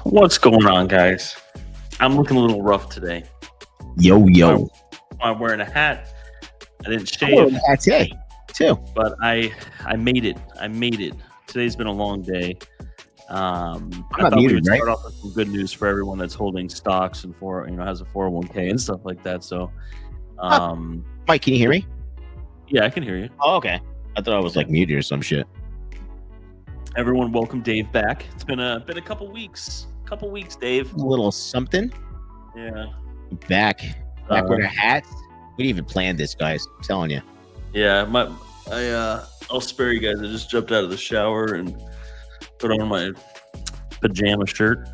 What's going on, guys? I'm looking a little rough today. Yo. I'm wearing a hat. I didn't I'm wearing shave, a hat today, too. but I made it. I made it. Today's been a long day. I not thought we muted, would right? start off with some good news for everyone that's holding stocks and has a 401k and stuff like that. So, Mike, can you hear me? yeah, I can hear you. Oh, okay. I thought I was like muted or some shit. Everyone, welcome Dave back. It's been a couple weeks. Dave. A little something. Yeah. Back with a hat. We didn't even plan this, guys. I'm telling you. Yeah, I'll spare you guys. I just jumped out of the shower and put on my pajama shirt.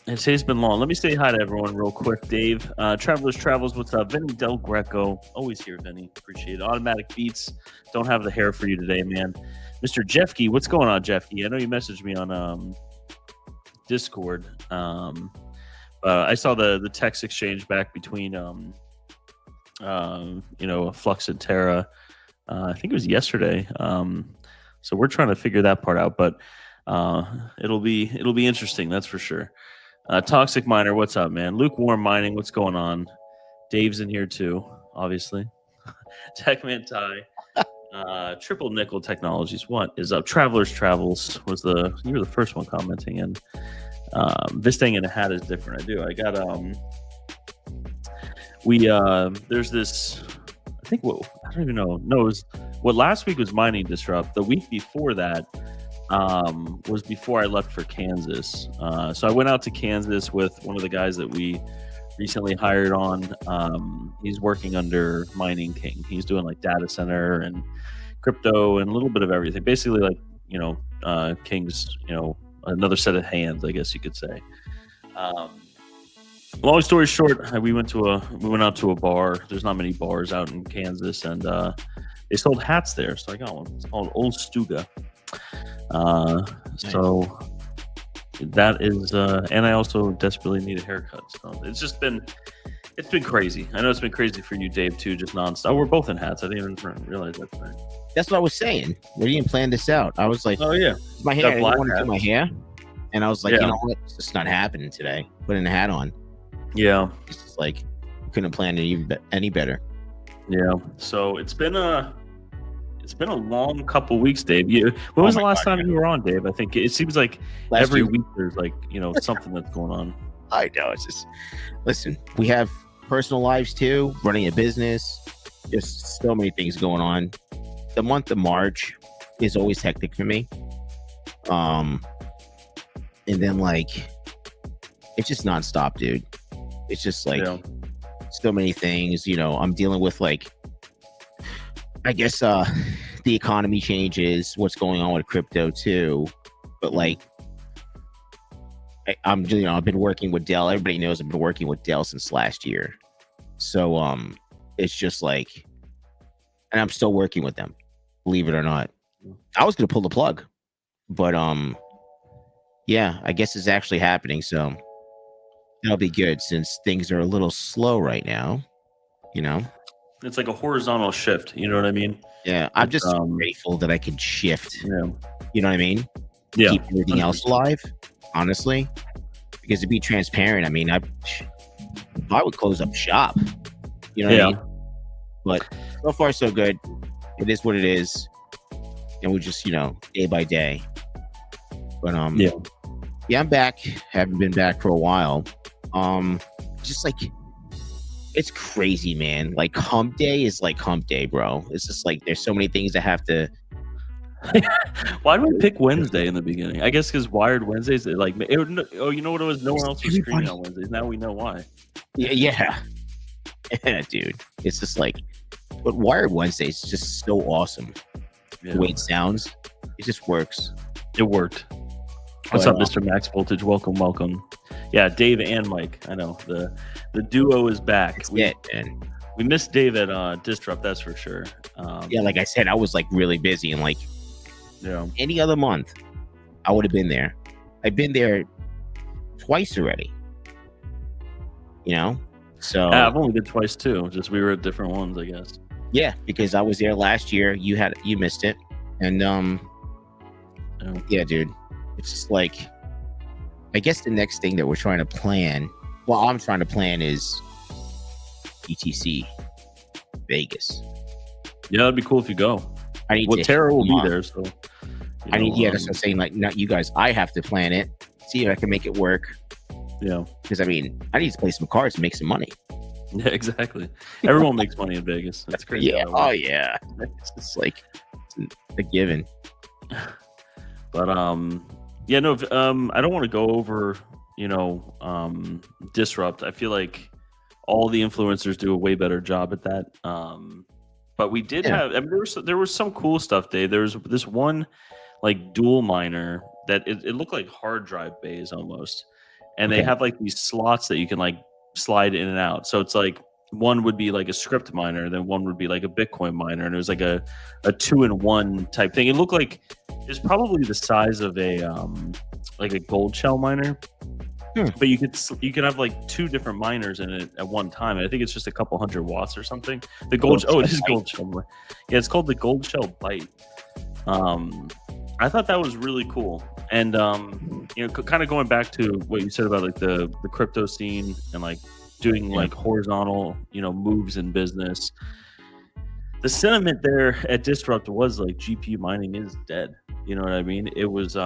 And today's been long. Let me say hi to everyone real quick. Dave, Travelers Travels, what's up? Vinny Del Greco, always here, Vinny. Appreciate it. Automatic Beats, don't have the hair for you today, man. Mr. Jeffkey, what's going on, Jeffkey? I know you messaged me on Discord. I saw the text exchange back between Flux and Terra. I think it was yesterday. So we're trying to figure that part out, but it'll be interesting, that's for sure. Toxic Miner, what's up, man? Lukewarm Mining, what's going on? Dave's in here too, obviously. Techman Ty. Triple Nickel Technologies, what is up? Travelers Travels you were the first one commenting, and this thing in a hat is different. I got there's this, I think, I don't even know. No, it was what last week was Mining Disrupt. The week before that was before I left for Kansas. So I went out to Kansas with one of the guys that we recently hired on. He's working under Mining Kiing. He's doing like data center and crypto and a little bit of everything. Basically, like, Kiing's, another set of hands, I guess you could say. Long story short, we went out to a bar. There's not many bars out in Kansas, and they sold hats there, so I got one. It's called Old Stuga. So that is, and I also desperately need a haircut. So it's been crazy. I know it's been crazy for you, Dave, too, just nonstop. Oh, we're both in hats. I didn't even realize that today. That's what I was saying. We didn't plan this out. I was like, oh yeah, my hair. I didn't want to do my hair, and I was like, you know what? It's just not happening today. Putting a hat on. Yeah, it's just like we couldn't plan it any better. Yeah. So it's been a long couple weeks, Dave. When was the last time you were on, Dave? I think it seems like every week there's like something that's going on. I know. It's just, listen, we have personal lives too, running a business. There's so many things going on. The month of March is always hectic for me. And then like it's just nonstop, dude. It's just like so many things. I'm dealing with like, I guess the economy changes, what's going on with crypto too. But like I've been working with Dell. Everybody knows I've been working with Dell since last year. So it's just like, and I'm still working with them, believe it or not. I was gonna pull the plug, but yeah, I guess it's actually happening. So that'll be good since things are a little slow right now. It's like a horizontal shift. You know what I mean? Yeah, I'm just grateful that I can shift. Yeah. You know what I mean? Yeah. Keep everything else alive, honestly. Because to be transparent, I mean, I would close up shop. You know what I mean? But so far, so good. It is what it is. And we're just, day by day. But yeah, I'm back. Haven't been back for a while. Just like, it's crazy, man. Like hump day is like hump day, bro. It's just like there's so many things that have to. Why did we pick Wednesday in the beginning? I guess because Wired Wednesdays, you know what it was? No one else was streaming on Wednesdays. Now we know why. Yeah, dude. It's just like, but Wired Wednesdays is just so awesome. The way it sounds, it just works. It worked. What's up, Mr. Max Voltage? Welcome. Yeah, Dave and Mike. I know the duo is back. We missed Dave at Disrupt, that's for sure. Yeah, like I said, I was like really busy, and like any other month, I would have been there. I've been there twice already. So I've only been twice too. Just we were at different ones, I guess. Yeah, because I was there last year. You missed it, and yeah, dude. it's just like, I guess the next thing that we're trying to plan, well, I'm trying to plan is ETC Vegas. Yeah, that'd be cool if you go. I need Well, to Terra will be come up. there, so I need, yeah, that's what I'm saying. Like, not you guys. I have to plan it, see if I can make it work. Yeah, because I mean, I need to play some cards and make some money. yeah, exactly. Everyone makes money in Vegas. That's crazy. Yeah. Oh yeah. It's just like it's a given. But yeah, no. I don't want to go over Disrupt. I feel like all the influencers do a way better job at that. But we did have. I mean, there was some cool stuff, Dave. There was this one like dual miner that it looked like hard drive bays almost, and they have like these slots that you can like slide in and out. So it's like one would be like a script miner, then one would be like a Bitcoin miner, and it was like a 2-in-1 type thing. It looked like it's probably the size of a like a gold shell miner. But you could have like 2 different miners in it at one time. And I think it's just a couple hundred watts or something. The gold it is gold shell. Yeah, it's called the gold shell byte. I thought that was really cool. And kind of going back to what you said about like the crypto scene and like doing like horizontal moves in business. The sentiment there at Disrupt was like GPU mining is dead. You know what I mean? It was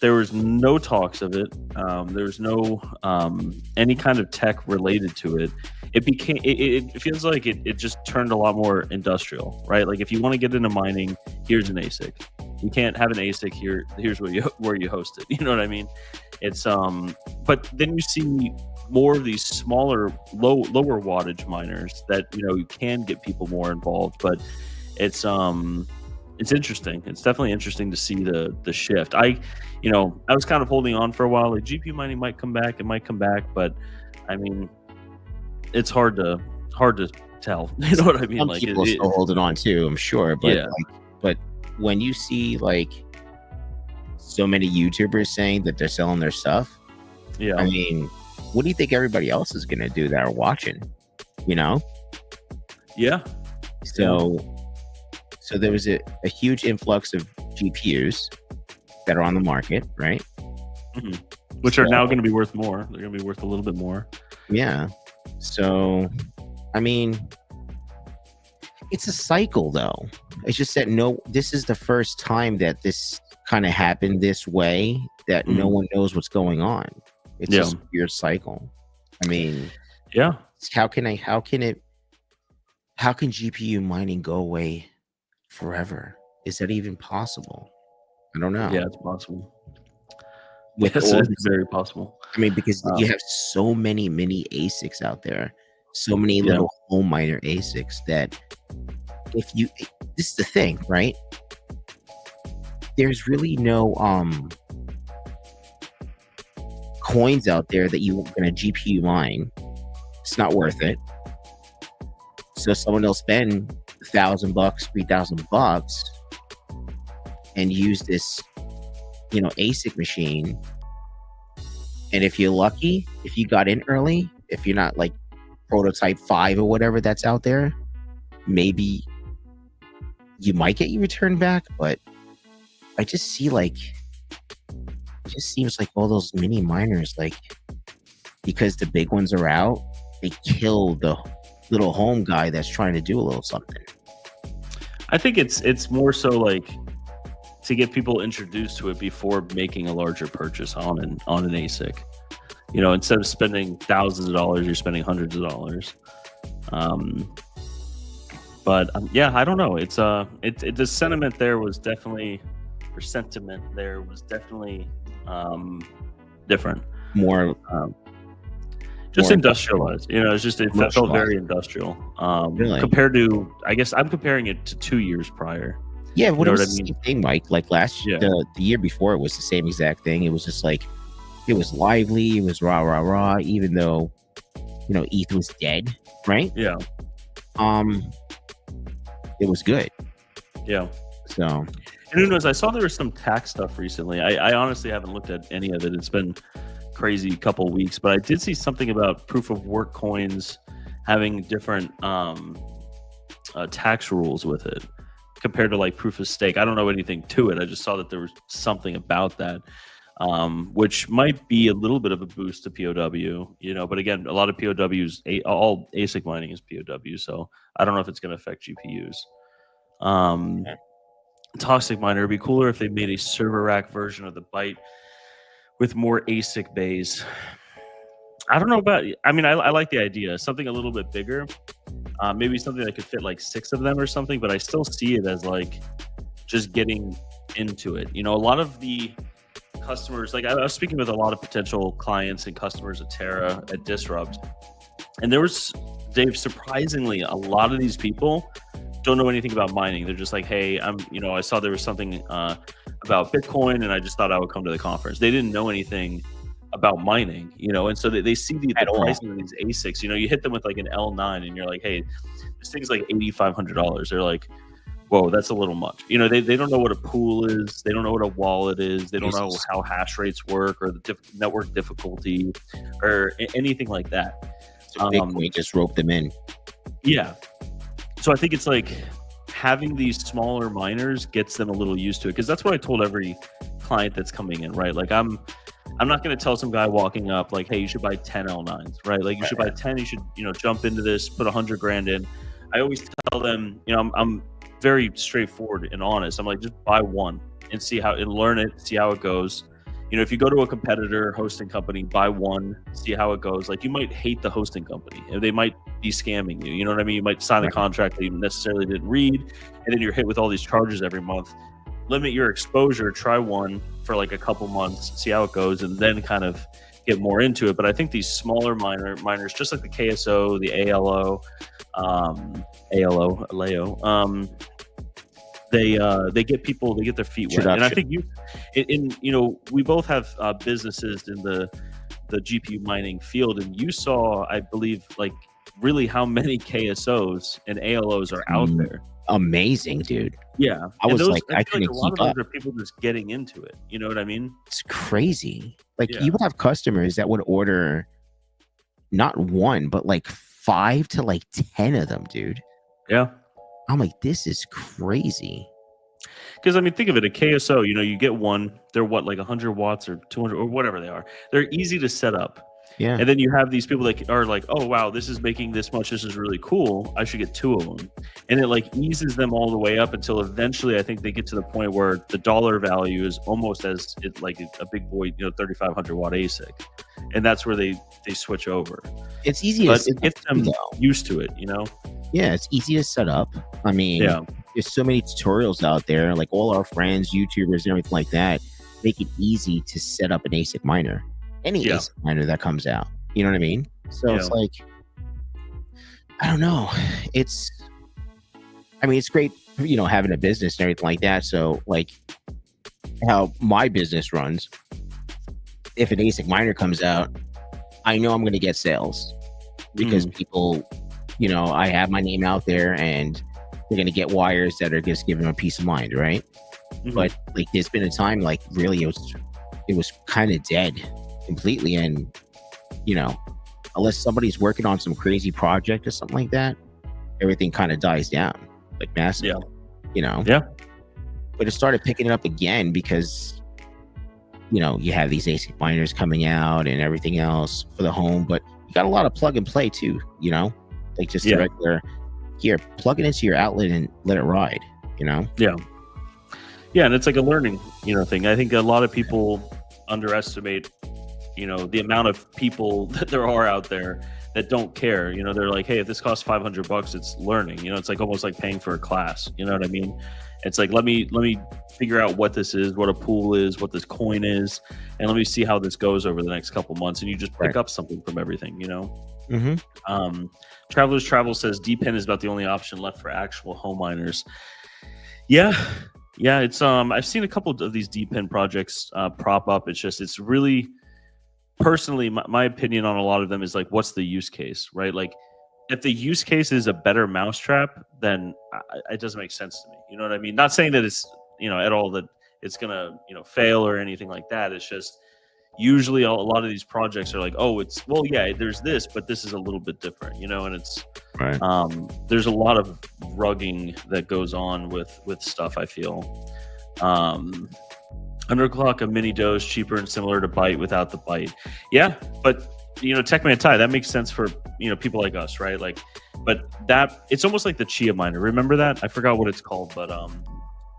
there was no talks of it. There was no any kind of tech related to it. It became. It feels like it just turned a lot more industrial, right? Like if you want to get into mining, here's an ASIC. You can't have an ASIC here. Here's where you host it. You know what I mean? It's But then you see more of these smaller, lower wattage miners that you can get people more involved. But it's interesting. It's definitely interesting to see the shift. I was kind of holding on for a while. Like GPU mining might come back. It might come back, but I mean, it's hard to tell. You know what I mean? Some like people are still holding on too, I'm sure. But yeah. But when you see like so many YouTubers saying that they're selling their stuff, yeah. I mean, what do you think everybody else is going to do that are watching? Yeah. So there was a huge influx of GPUs that are on the market, right? Mm-hmm. Which are now going to be worth more. They're going to be worth a little bit more. Yeah. So, I mean, it's a cycle, though. It's just that this is the first time that this kind of happened this way, that no one knows what's going on. It's just a weird cycle. I mean, yeah. How can GPU mining go away forever? Is that even possible? I don't know. Yeah, it's possible. It's very possible. I mean, because you have so many mini ASICs out there, so many little home miner ASICs that this is the thing, right? There's really no coins out there that you're gonna GPU mine. It's not worth it. So someone will spend $1,000, $3,000 and use this, ASIC machine. And if you're lucky, if you got in early, if you're not like prototype 5 or whatever that's out there, maybe you might get your return back. But I just see like, it just seems like all those mini miners, like, because the big ones are out, they kill the little home guy that's trying to do a little something. I think it's more so like to get people introduced to it before making a larger purchase on an ASIC. Instead of spending thousands of dollars, you're spending hundreds of dollars. But I don't know. It's the sentiment there was definitely different. More just industrialized. It's just it felt very industrial. Really? Compared to, I guess I'm comparing it to 2 years prior. Yeah, but it was the same thing, Mike. Like the year before, it was the same exact thing. It was just like, it was lively. It was rah, rah, rah, even though, ETH was dead, right? Yeah. It was good. Yeah. So. And who knows? I saw there was some tax stuff recently. I honestly haven't looked at any of it. It's been crazy couple weeks, but I did see something about proof of work coins having different tax rules with it. compared to like proof of stake. I don't know anything to it. I just saw that there was something about that, which might be a little bit of a boost to POW, but again, a lot of POWs, all ASIC mining is POW, so I don't know if it's going to affect GPUs. Toxic Miner, it'd be cooler if they made a server rack version of the Byte with more ASIC bays. I don't know about, I mean, I like the idea, something a little bit bigger, maybe something that could fit like 6 of them or something, but I still see it as like just getting into it. A lot of the customers, like I was speaking with a lot of potential clients and customers at Terra at Disrupt, and there was, Dave, surprisingly, a lot of these people don't know anything about mining. They're just like, hey, I saw there was something about Bitcoin, and I just thought I would come to the conference. They didn't know anything about mining, and so they see the pricing of these ASICs. You hit them with like an L9, and you're like, hey, this thing's like $8,500. They're like, whoa, that's a little much. They don't know what a pool is. They don't know what a wallet is. They don't know how hash rates work or the network difficulty or anything like that. So Bitcoin just roped them in. Yeah. So I think it's like having these smaller miners gets them a little used to it, because that's what I told every client that's coming in, right? Like I'm not going to tell some guy walking up like, hey, you should buy 10 L9s, right? Like you should buy 10. You should jump into this, put $100 grand in. I always tell them, I'm very straightforward and honest. I'm like, just buy one and see how, and learn it, see how it goes. If you go to a competitor hosting company, buy one, see how it goes. Like, you might hate the hosting company, and they might be scamming you. You know what I mean? You might sign a contract that you necessarily didn't read, and then you're hit with all these charges every month. Limit your exposure, try one for like a couple months, see how it goes, and then kind of get more into it. But I think these smaller miners, just like the KSO, the ALO, they get people, they get their feet wet. And I think we both have businesses in the GPU mining field, and you saw, I believe, like really how many KSOs and ALOs are out there. Amazing, dude. Yeah, I was like, I couldn't keep up. A lot of those are people just getting into it. You know what I mean? It's crazy. Like, you would have customers that would order not one, but like 5 to like 10 of them, dude. Yeah. I'm like, this is crazy. Because, I mean, think of it, a KSO, you get one, they're what, like 100 watts or 200 or whatever they are. They're easy to set up. Yeah. And then you have these people that are like, oh, wow, this is making this much. This is really cool. I should get 2 of them. And it like eases them all the way up until eventually I think they get to the point where the dollar value is almost as like a big boy, 3,500 watt ASIC. And that's where they switch over. It's easy to get them used to it, Yeah, it's easy to set up. I mean, there's so many tutorials out there, like all our friends, YouTubers, and everything like that, make it easy to set up an ASIC miner. Any ASIC miner that comes out. You know what I mean? So it's like, I don't know. It's great, having a business and everything like that. So like how my business runs, if an ASIC miner comes out, I know I'm going to get sales because people, I have my name out there and they're going to get wires that are just giving them a peace of mind. Right. But like, there's been a time, like really it was kind of dead completely, and unless somebody's working on some crazy project or something like that, everything kind of dies down like massively. But it started picking it up again because you have these ASIC miners coming out and everything else for the home, but you got a lot of plug and play too, like just the regular, here, plug it into your outlet and let it ride. And it's like a learning thing. I think a lot of people underestimate the amount of people that there are out there that don't care. They're like, hey, if this costs $500, it's learning. It's like almost like paying for a class. You know what I mean? It's like, let me figure out what this is, what a pool is, what this coin is, and let me see how this goes over the next couple months. And you just pick up something from everything. Travelers Travel says DPIN is about the only option left for actual home miners. Yeah, it's I've seen a couple of these DPIN projects prop up. It's really, personally, my opinion on a lot of them is like, what's the use case, right? Like, if the use case is a better mousetrap, then it doesn't make sense to me. You know what I mean? Not saying that it's at all that it's gonna fail or anything like that. It's just usually a lot of these projects are like, oh, it's, well, yeah, there's this, but this is a little bit different, you know, and it's, Right. there's a lot of rugging that goes on with stuff, I feel. Underclock a mini dose, cheaper and similar to Byte without the Byte. Yeah, but you know, Techman Tai, that makes sense for, you know, people like us, right? Like, but that, it's almost like the Chia miner. Remember that? I forgot what it's called, but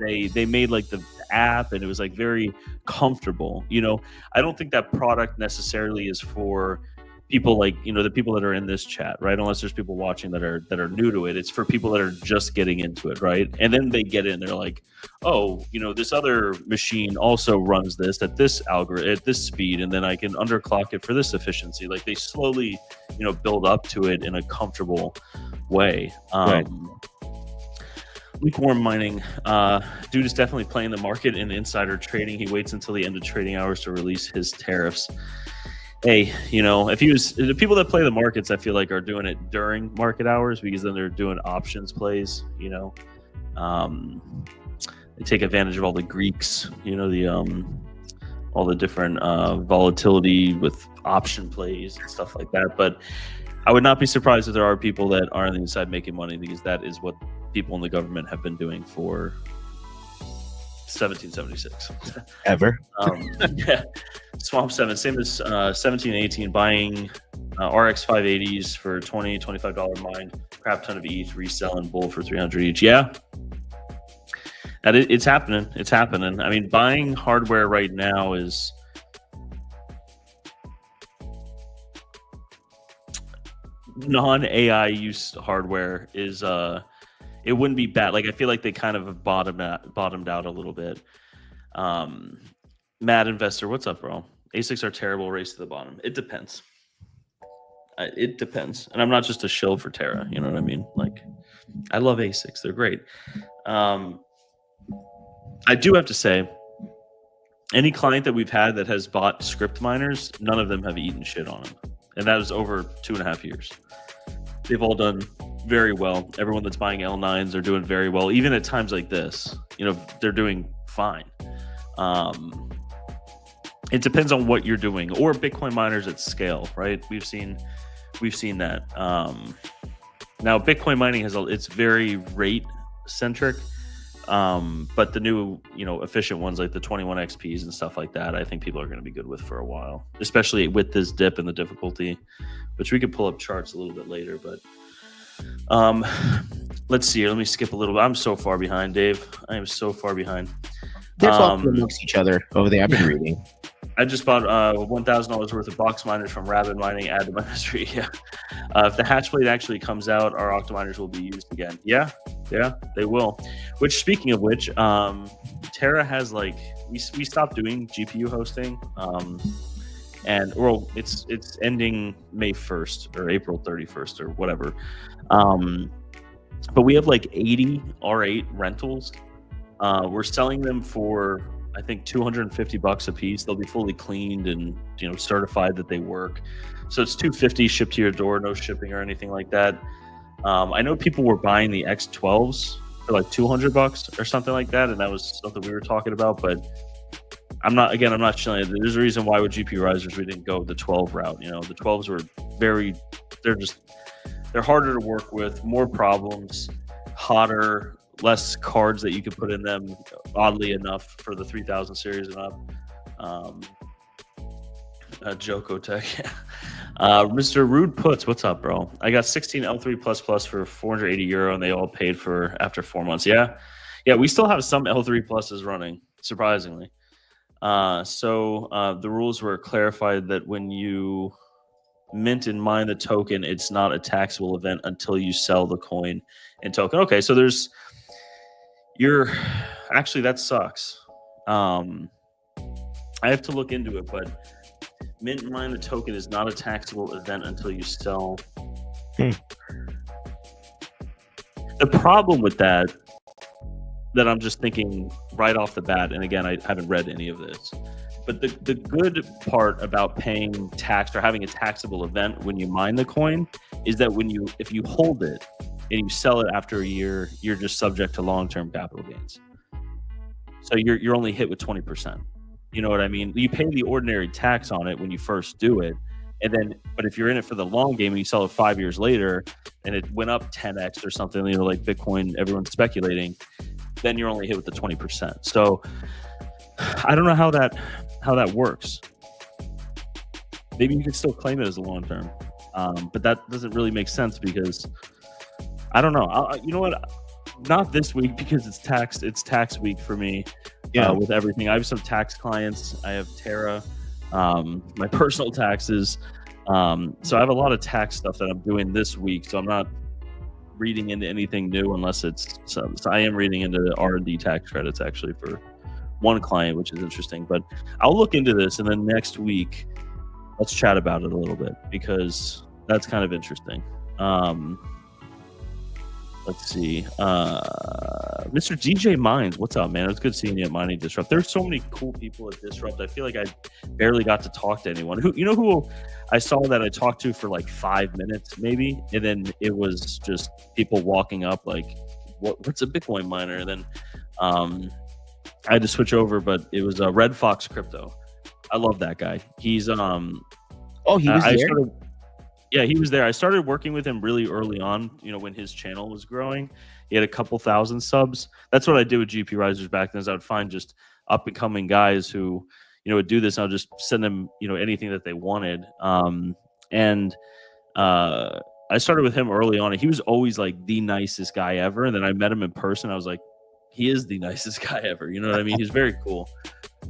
they made like the app, and it was like very comfortable. You know, I don't think that product necessarily is for people like, you know, the people that are in this chat, right? Unless there's people watching that are new to it. It's for people that are just getting into it, right? And then they get in, they're like, oh, you know, this other machine also runs this at this algorithm at this speed, and then I can underclock it for this efficiency. Like, they slowly, you know, build up to it in a comfortable way. Right. Lukewarm mining, dude is definitely playing the market in insider trading. He waits until the end of trading hours to release his tariffs. Hey, you know, if he was, the people that play the markets, I feel like, are doing it during market hours, because then they're doing options plays, you know. They take advantage of all the Greeks, you know, the all the different volatility with option plays and stuff like that. But I would not be surprised if there are people that are on the inside making money, because that is what people in the government have been doing for 1776 Ever. Yeah. Swamp 7, same as 1718, buying RX 580s for $20-$25 mine, crap ton of ETH, reselling bull for 300 each. Yeah, that it's happening. It's happening. I mean, buying hardware right now is non-AI use hardware is it wouldn't be bad. Like, I feel like they kind of have bottomed out a little bit. Mad Investor, what's up, bro? ASICs are terrible, race to the bottom. It depends. It depends. And I'm not just a shill for Terra, you know what I mean? Like, I love ASICs. They're great. I do have to say, any client that we've had that has bought script miners, none of them have eaten shit on them. And that was over 2.5 years. They've all done very well. Everyone that's buying L9s are doing very well. Even at times like this, you know, they're doing fine. It depends on what you're doing, or Bitcoin miners at scale, right? We've seen that. Now Bitcoin mining it's very rate centric, but the new, you know, efficient ones like the 21 XPs and stuff like that, I think people are going to be good with for a while, especially with this dip in the difficulty, which we could pull up charts a little bit later. But let's see here. Let me skip a little bit. I'm so far behind, Dave. I am so far behind. They're talking amongst each other over there. I've been reading. I just bought $1,000 worth of box miners from Rabid Mining. Add to my history. Yeah. If the hatch blade actually comes out, our octominers will be used again. Yeah, they will. Which, speaking of which, Terra has, like, we stopped doing GPU hosting, and well, it's ending May 1st or April 31st or whatever. But we have like 80 R8 rentals. We're selling them for, I think, $250 a piece. They'll be fully cleaned and, you know, certified that they work. So it's $250 shipped to your door, no shipping or anything like that. I know people were buying the X12s for like $200 or something like that, and that was something we were talking about. But I'm not chilling. There's a reason why with GPURisers we didn't go the 12 route. You know, the 12s were they're harder to work with, more problems, hotter, less cards that you could put in them, oddly enough, for the 3000 series and up. Joko Tech. Mr. Rude Puts, what's up, bro? I got 16 L3++ for €480, and they all paid for after 4 months. Yeah, we still have some L3 pluses running, surprisingly. So the rules were clarified that when you mint and mine the token, it's not a taxable event until you sell the coin and token. Okay, so actually, that sucks. I have to look into it, but mint and mine the token is not a taxable event until you sell. The problem with that I'm just thinking right off the bat, and again, I haven't read any of this, but the good part about paying tax or having a taxable event when you mine the coin is that if you hold it and you sell it after a year, you're just subject to long-term capital gains. So you're only hit with 20%. You know what I mean? You pay the ordinary tax on it when you first do it. And then, but if you're in it for the long game and you sell it 5 years later and it went up 10x or something, you know, like Bitcoin, everyone's speculating, then you're only hit with the 20%. So I don't know how that works. Maybe you can still claim it as a long term, but that doesn't really make sense because I don't know. You know what? Not this week because it's tax week for me. Yeah. With everything, I have some tax clients. I have Terra, my personal taxes. So I have a lot of tax stuff that I'm doing this week. So I'm not reading into anything new unless it's so I am reading into the R&D tax credits actually for one client, which is interesting. But I'll look into this, and then next week let's chat about it a little bit because that's kind of interesting. Let's see. Mr. DJ Mines, what's up, man? It's good seeing you at Mining Disrupt. There's so many cool people at Disrupt. I feel like I barely got to talk to anyone. Who I saw that I talked to for like 5 minutes maybe, and then it was just people walking up like, what's a Bitcoin miner? And then I had to switch over, but it was Red Fox Crypto. I love that guy. He's he was there. Yeah, he was there. I started working with him really early on, you know, when his channel was growing. He had a couple thousand subs. That's what I did with GPURisers back then, is I would find just up-and-coming guys who, you know, would do this. And I'll just send them, you know, anything that they wanted. I started with him early on, and he was always like the nicest guy ever. And then I met him in person. I was like, he is the nicest guy ever. You know what I mean? He's very cool.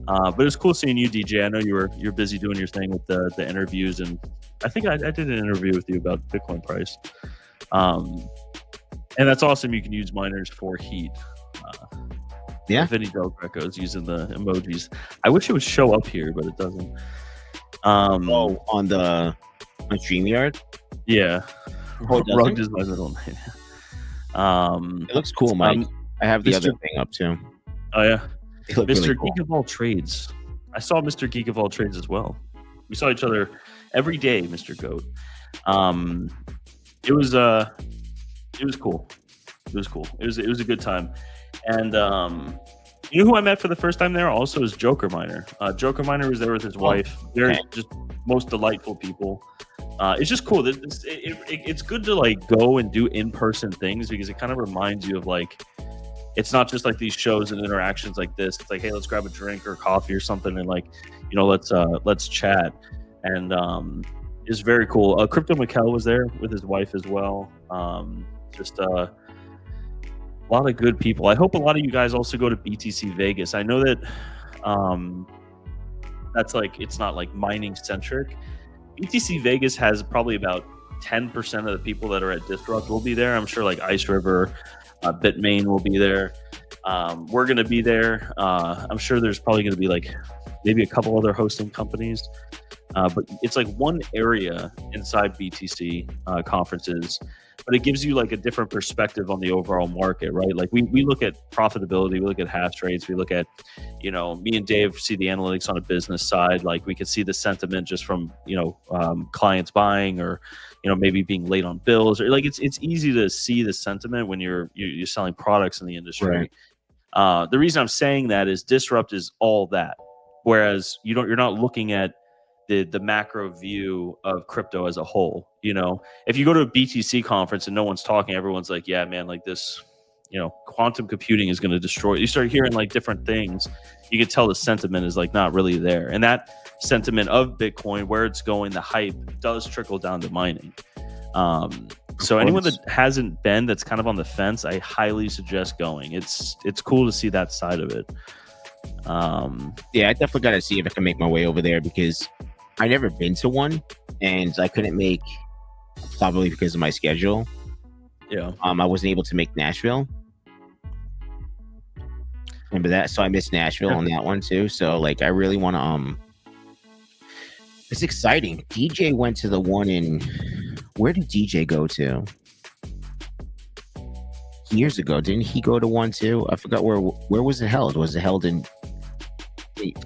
But it was cool seeing you, DJ. I know you're busy doing your thing with the interviews, and I think I did an interview with you about Bitcoin price. And that's awesome. You can use miners for heat. Yeah. Vinny Del Greco is using the emojis. I wish it would show up here, but it doesn't. On StreamYard? Yeah. Doesn't? Rugged is my middle name. It looks cool, Mike. I have the other thing up too. Oh yeah. Mr. Really cool. Geek of All Trades. I saw Mr. Geek of All Trades as well. We saw each other every day, Mr. Goat. It was cool. It was cool. It was a good time. And you know who I met for the first time there also is Joker Miner. Joker Miner was there with his wife. They're just most delightful people. It's just cool. It's good to like go and do in-person things because it kind of reminds you of like, it's not just like these shows and interactions like this. It's like, hey, let's grab a drink or coffee or something, and like, you know, let's chat. And it's very cool. Crypto Mikkel was there with his wife as well. Just a lot of good people. I hope a lot of you guys also go to BTC Vegas. I know that that's like, it's not like mining centric. BTC Vegas has probably about 10% of the people that are at Disrupt will be there. I'm sure like Ice River, Bitmain will be there. We're going to be there. I'm sure there's probably going to be like maybe a couple other hosting companies. But it's like one area inside BTC conferences, but it gives you like a different perspective on the overall market, right? Like we look at profitability, we look at hash rates, we look at, you know, me and Dave see the analytics on a business side. Like we could see the sentiment just from, you know, clients buying or, you know, maybe being late on bills, or like it's easy to see the sentiment when you're selling products in the industry. Right. The reason I'm saying that is Disrupt is all that, whereas you're not looking at the macro view of crypto as a whole. You know, if you go to a BTC conference and no one's talking, everyone's like, yeah, man, like this, you know, quantum computing is going to destroy it. You start hearing like different things. You can tell the sentiment is like not really there. And that sentiment of Bitcoin, where it's going, the hype does trickle down to mining. So anyone that hasn't been, that's kind of on the fence, I highly suggest going. It's cool to see that side of it. Yeah, I definitely got to see if I can make my way over there because I never been to one and I couldn't make, probably because of my schedule. Yeah. I wasn't able to make Nashville. Remember that? So I missed Nashville on that one too. So like, I really want to, it's exciting. DJ went to the one in, where did DJ go to? Years ago, didn't he go to one too? I forgot where was it held? Was it held in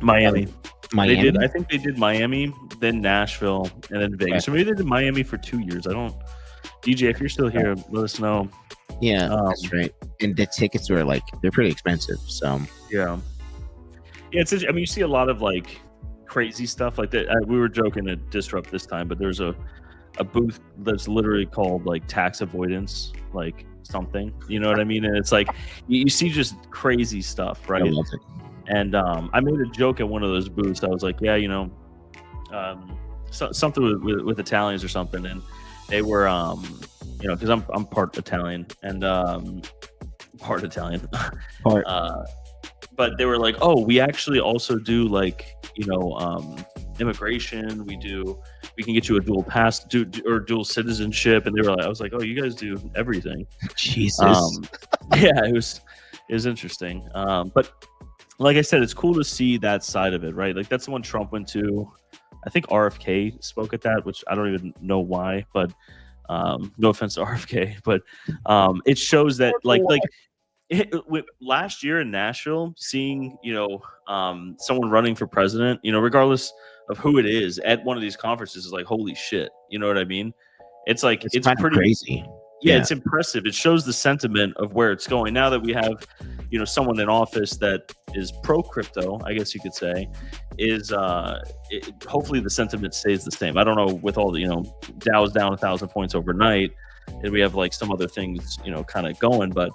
Miami? Miami? They did. I think they did Miami, then Nashville, and then Vegas. So maybe they did Miami for 2 years. I don't. DJ, if you're still here, let us know. Yeah, that's right. And the tickets were like, they're pretty expensive. So yeah. Yeah, it's. I mean, you see a lot of like crazy stuff like that. We were joking at Disrupt this time, but there's a booth that's literally called like tax avoidance, like something. You know what I mean? And it's like you see just crazy stuff, right? I love it. And I made a joke at one of those booths. I was like, yeah, you know, something with Italians or something, and they were, you know, because I'm part Italian and part Italian, Part. but they were like, oh, we actually also do like, you know, immigration. We can get you a dual pass, or dual citizenship. And they were like, I was like, oh, you guys do everything. Jesus. Yeah, it was interesting. But like I said, it's cool to see that side of it, right? Like that's the one Trump went to. I think RFK spoke at that, which I don't even know why, but no offense to RFK, but it shows that last year in Nashville, seeing, you know, someone running for president, you know, regardless of who it is at one of these conferences is like, holy shit. You know what I mean? It's like, it's pretty crazy. Yeah, it's impressive. It shows the sentiment of where it's going. Now that we have, you know, someone in office that is pro crypto, I guess you could say, is hopefully the sentiment stays the same. I don't know, with all the, you know, Dow's down 1,000 points overnight, and we have like some other things, you know, kind of going, but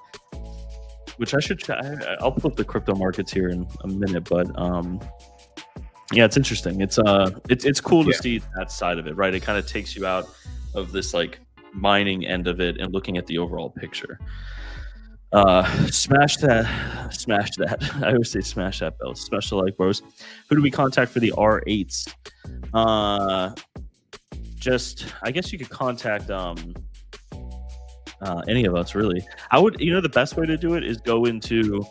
which I'll pull up the crypto markets here in a minute, but yeah, it's interesting. It's cool to see that side of it, right? It kind of takes you out of this like mining end of it and looking at the overall picture. Smash that. I always say smash that bell. Smash the like, bros. Who do we contact for the R8s? Just, I guess you could contact any of us, really. I would, you know, the best way to do it is go into,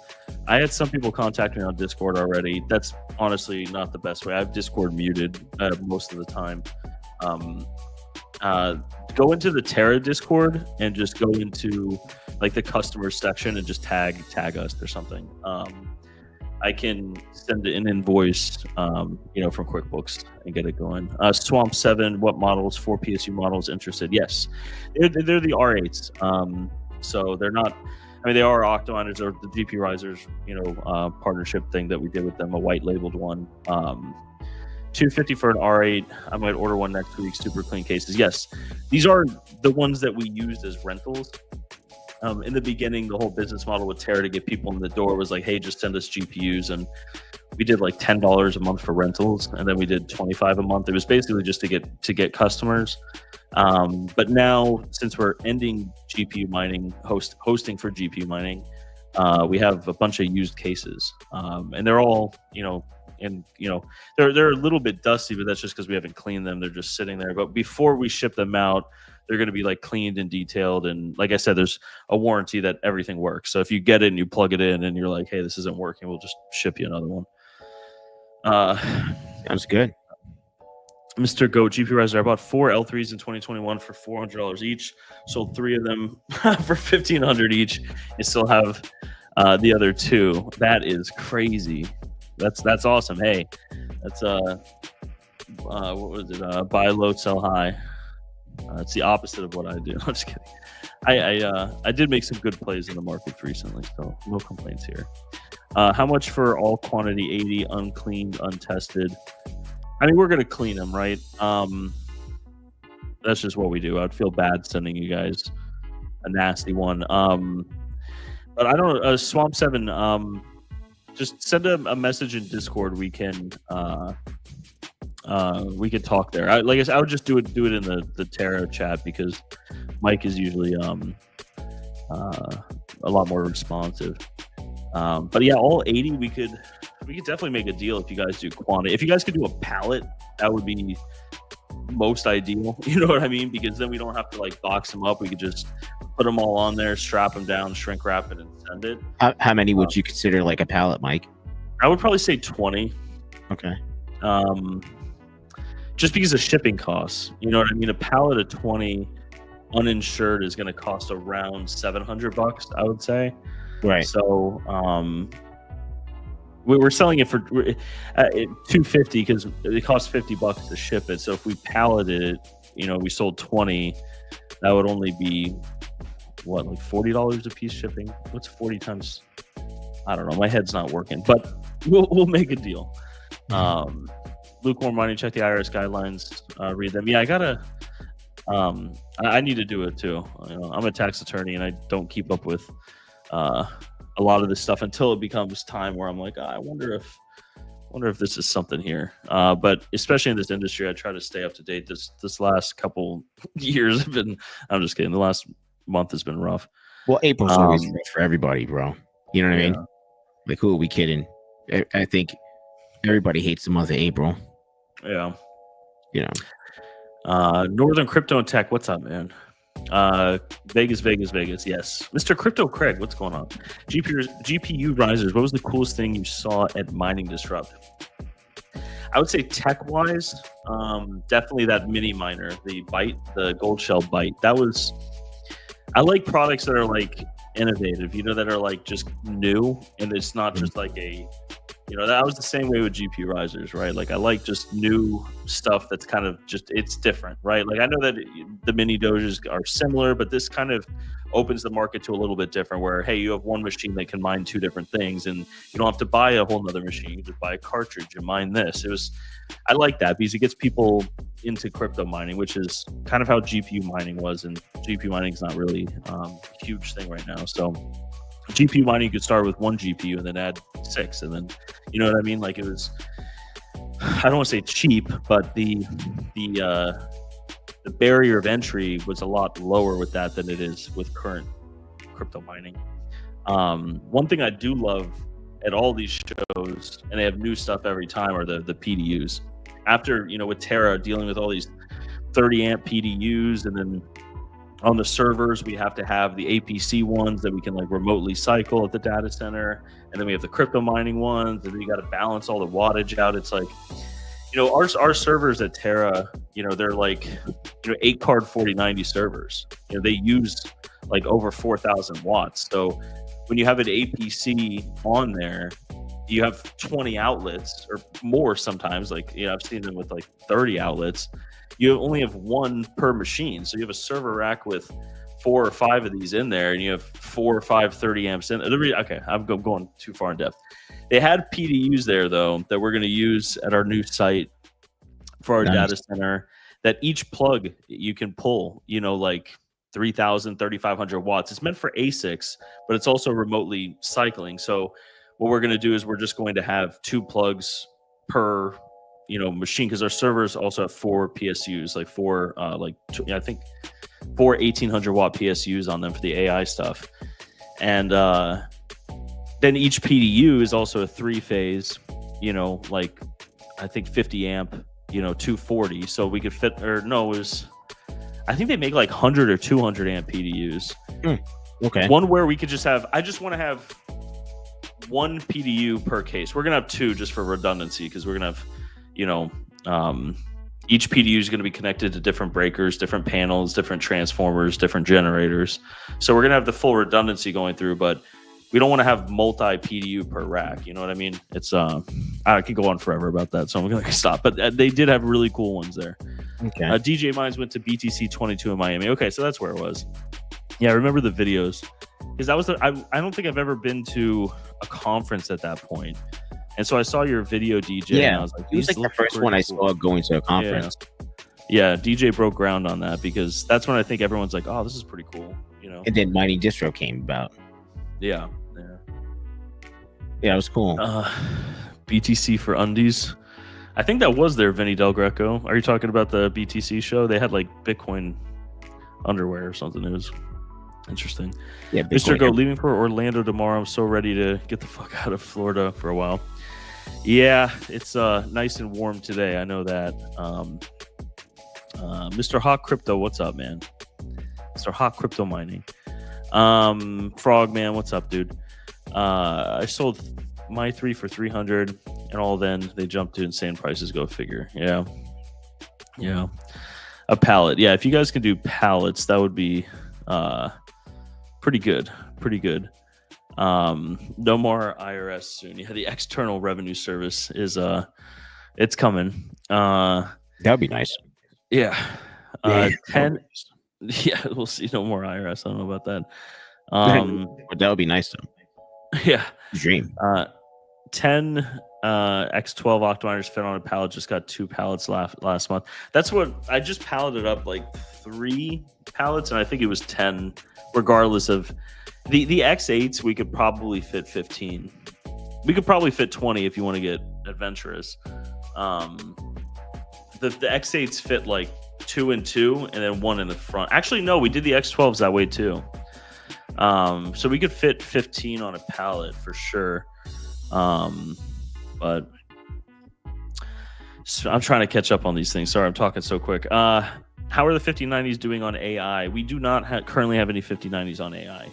I had some people contact me on Discord already. That's honestly not the best way. I have Discord muted most of the time. Go into the Terra Discord and just go into like the customer section and just tag us or something. I can send an invoice, you know, from QuickBooks and get it going. Swamp 7, what models? 4 PSU models interested? Yes, they're the R8s. So they're not. I mean, they are Octominers or the GPURisers, you know, partnership thing that we did with them, a white labeled one. $250 for an R8. I might order one next week. Super clean cases. Yes, these are the ones that we used as rentals. In the beginning, the whole business model with Terra to get people in the door was like, hey, just send us GPUs. And we did like $10 a month for rentals, and then we did $25 a month. It was basically just to get customers. But now, since we're ending GPU mining, hosting for GPU mining, we have a bunch of used cases, and they're all, you know, and you know, they're a little bit dusty, but that's just because we haven't cleaned them. They're just sitting there. But before we ship them out, they're going to be like cleaned and detailed. And like I said, there's a warranty that everything works. So if you get it and you plug it in and you're like, hey, this isn't working, we'll just ship you another one. Sounds good. Mr. Go GPURiser, I bought 4 L3s in 2021 for $400 each. Sold 3 of them for $1,500 each, and still have the other 2. That is crazy. That's awesome. Hey, that's what was it? Buy low, sell high. It's the opposite of what I do. I'm just kidding. I did make some good plays in the markets recently, so no complaints here. How much for all quantity 80 uncleaned, untested? I mean, we're gonna clean them, right? That's just what we do. I'd feel bad sending you guys a nasty one. But I don't. Swamp 7. Just send a message in Discord. We can talk there. Like I said, I would just do it in the Terra chat, because Mike is usually a lot more responsive. But yeah, all 80 we could definitely make a deal if you guys do quantity. If you guys could do a pallet, that would be most ideal. You know what I mean? Because then we don't have to like box them up. We could just put them all on there, strap them down, shrink wrap it, and send it. How many would you consider like a pallet, Mike? I would probably say 20. Okay. Just because of shipping costs. You know what I mean? A pallet of 20 uninsured is going to cost around $700, I would say. Right. So we were selling it for $250 because it costs $50 to ship it. So if we palleted it, you know, we sold 20, that would only be what, like $40 a piece shipping? What's 40 times? I don't know. My head's not working. But we'll make a deal. Lukewarm mining, check the IRS guidelines, read them. Yeah, I gotta. I need to do it too. You know, I'm a tax attorney, and I don't keep up with a lot of this stuff until it becomes time where I'm like, I wonder if this is something here. But especially in this industry, I try to stay up to date. This last couple years have been. I'm just kidding. The last month has been rough. Well, April's always rough for everybody, bro. You know what I mean? Like, who are we kidding? I think everybody hates the month of April. Yeah. You know. Northern Crypto and Tech, what's up, man? Vegas. Yes. Mr. Crypto Craig, what's going on? GPURisers, what was the coolest thing you saw at Mining Disrupt? I would say tech-wise, definitely that mini miner, the Byte, the gold shell Byte. I like products that are like innovative, you know, that are like just new, and it's not just like that was the same way with GPURisers, right? Like, I like just new stuff that's kind of just, it's different, right? Like, I know that the mini doges are similar, but this kind of opens the market to a little bit different, where, hey, you have one machine that can mine two different things, and you don't have to buy a whole nother machine. You just buy a cartridge and mine this. I like that because it gets people into crypto mining, which is kind of how GPU mining was, and GPU mining is not really a huge thing right now. So GPU mining, you could start with one GPU and then add 6, and then, you know what I mean? Like, it was, I don't want to say cheap, but the barrier of entry was a lot lower with that than it is with current crypto mining. One thing I do love at all these shows, and they have new stuff every time, are the PDUs. After, with Terra dealing with all these 30 amp PDUs, and then on the servers, we have to have the APC ones that we can like remotely cycle at the data center. And then we have the crypto mining ones, and then you got to balance all the wattage out. It's like, our servers at Terra, they're like, 8 card 4090 servers. They use like over 4,000 watts. So when you have an APC on there, you have 20 outlets or more sometimes. Like, I've seen them with like 30 outlets. You only have one per machine. So you have a server rack with 4 or 5 of these in there, and you have 4 or 5 30 amps in. Okay, I'm going too far in depth. They had PDUs there, though, that we're going to use at our new site for our data center, that each plug you can pull, like 3,000, 3,500 watts. It's meant for ASICs, but it's also remotely cycling. So what we're going to do is we're just going to have 2 plugs per machine, because our servers also have 4 PSUs, like 4 I think 4 1800 watt PSUs on them for the AI stuff. And then each PDU is also a 3-phase, like I think 50 amp, 240. So we could fit, I think they make like 100 or 200 amp PDUs. Okay. One where we could just have, I just want to have 1 PDU per case. We're going to have 2 just for redundancy, because we're going to have, each PDU is going to be connected to different breakers, different panels, different transformers, different generators. So we're going to have the full redundancy going through, but we don't want to have multi PDU per rack. You know what I mean? It's I could go on forever about that, so I'm going to stop. But they did have really cool ones there. Okay. DJ Mines went to BTC 22 in Miami. Okay, so that's where it was. Yeah, I remember the videos, because that was I don't think I've ever been to a conference at that point. And so I saw your video, DJ. Yeah, and I was like, it was like the first one I saw going to a conference. Yeah, DJ broke ground on that, because that's when I think everyone's like, oh, this is pretty cool, And then Mining Distro came about. Yeah, it was cool. BTC for undies. I think that was their Vinny Del Greco. Are you talking about the BTC show? They had like Bitcoin underwear or something. It was interesting. Yeah, Mr. Go, leaving for Orlando tomorrow. I'm so ready to get the fuck out of Florida for a while. Yeah, it's nice and warm today. I know that. Mr. Hawk Crypto, what's up, man? Mr. Hawk Crypto Mining. Frogman, what's up, dude? I sold my 3 for 300, and all then they jumped to insane prices. Go figure. Yeah. A pallet. Yeah, if you guys can do pallets, that would be pretty good. No more IRS soon. Yeah, the External Revenue Service is it's coming. That would be nice. Yeah. 10. Yeah, we'll see. No more IRS. I don't know about that. But that would be nice though. Yeah. Dream. 10 X12 Octominers fit on a pallet. Just got 2 pallets last month. That's what I just palleted up, like 3 pallets, and I think it was 10. Regardless of the X8s, we could probably fit 15. We could probably fit 20 if you want to get adventurous. The X8s fit like 2 and 2, and then 1 in the front. Actually, no, we did the X12s that way too. So we could fit 15 on a pallet for sure. But so I'm trying to catch up on these things. Sorry, I'm talking so quick. How are the 5090s doing on AI? We do not currently have any 5090s on AI.